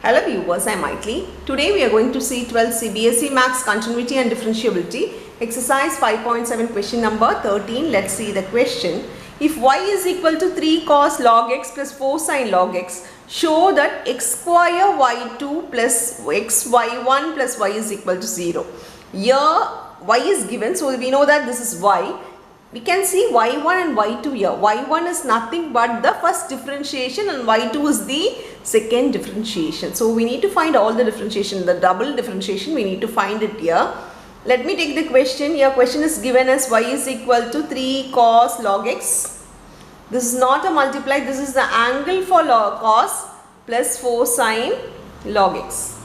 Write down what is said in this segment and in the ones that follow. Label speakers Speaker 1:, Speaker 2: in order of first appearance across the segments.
Speaker 1: Hello viewers, I am Maitli. Today we are going to see 12 CBSE Maths Continuity and Differentiability, exercise 5.7, question number 13. Let's see the question. If y is equal to 3 cos log x plus 4 sin log x, show that x square y2 plus x y1 plus y is equal to 0. Here y is given, so we know that this is y. We can see y1 and y2 here. y1 is nothing but the first differentiation and y2 is the second differentiation. So we need to find all the differentiation, the double differentiation, we need to find it here. Let me take the question. Your question is given as y is equal to 3 cos log x. This is not a multiply, this is the angle for log cos plus 4 sin log x.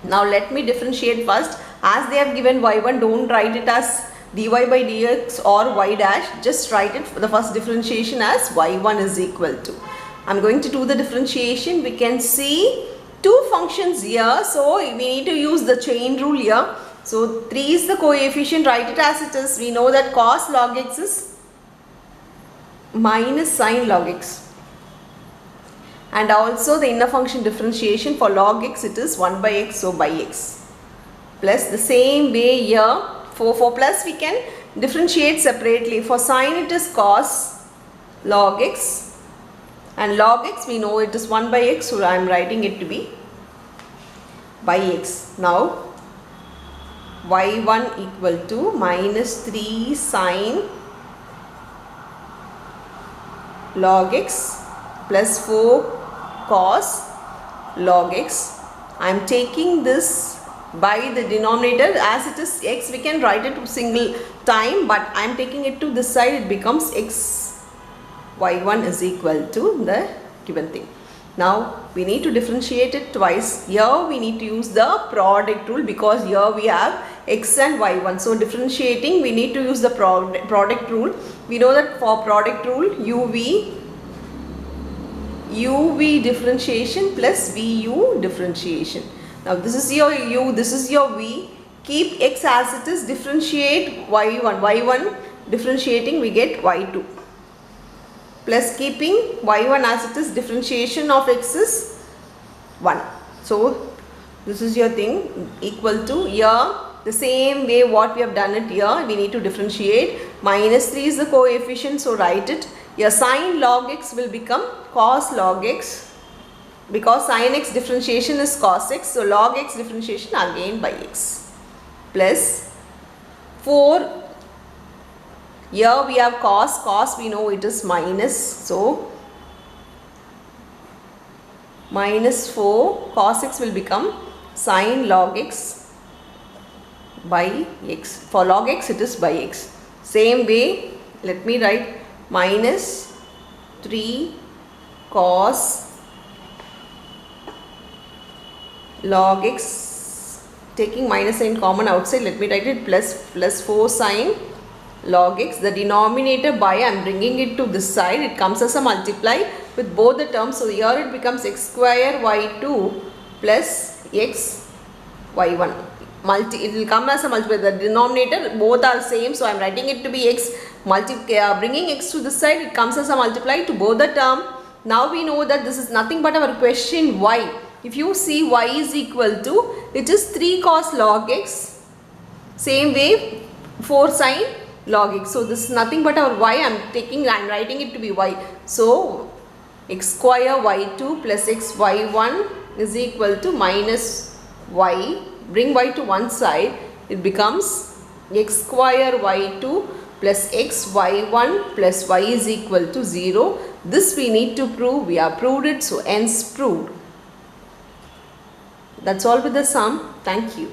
Speaker 1: Now let me differentiate first. As they have given y1, don't write it as dy by dx or y dash, just write it for the first differentiation as y1 is equal to. I am going to do the differentiation. We can see two functions here, so we need to use the chain rule here. So 3 is the coefficient, write it as it is. We know that cos log x is minus sin log x, and also the inner function differentiation for log x, it is 1 by x, so by x, plus the same way here. For plus we can differentiate separately. For sine it is cos log x, and log x we know it is 1 by x, so I am writing it to be by x. Now y1 equal to minus 3 sine log x plus 4 cos log x. I am taking this by the denominator. As it is x, we can write it to single time, but I am taking it to this side, it becomes x y1 is equal to the given thing. Now we need to differentiate it twice. Here we need to use the product rule because here we have x and y1. So differentiating, we need to use the product rule. We know that for product rule, uv differentiation plus vu differentiation. Now this is your u, this is your v. Keep x as it is, differentiate y1 differentiating, we get y2, plus keeping y1 as it is, differentiation of x is 1. So this is your thing, equal to here the same way what we have done it here, we need to differentiate. Minus 3 is the coefficient, so write it. Your sin log x will become cos log x, because sin x differentiation is cos x, so log x differentiation again by x, plus 4. Here we have cos we know it is minus, so minus 4 cos x will become sin log x by x. For log x it is by x. Same way, let me write minus 3 cos log x, taking minus sign common outside, let me write it plus 4 sin log x. The denominator by, I am bringing it to this side, it comes as a multiply with both the terms. So here it becomes x square y2 plus x y1. It will come as a multiply. The denominator both are same, so I am writing it to be x. Bringing x to this side, it comes as a multiply to both the term. Now we know that this is nothing but our question y. If you see y is equal to, it is 3 cos log x, same way 4 sin log x. So this is nothing but our y. I am writing it to be y. So x square y2 plus x y1 is equal to minus y. Bring y to one side, it becomes x square y2 plus x y1 plus y is equal to 0. This we need to prove. We have proved it, so hence proved. That's all with the sum. Thank you.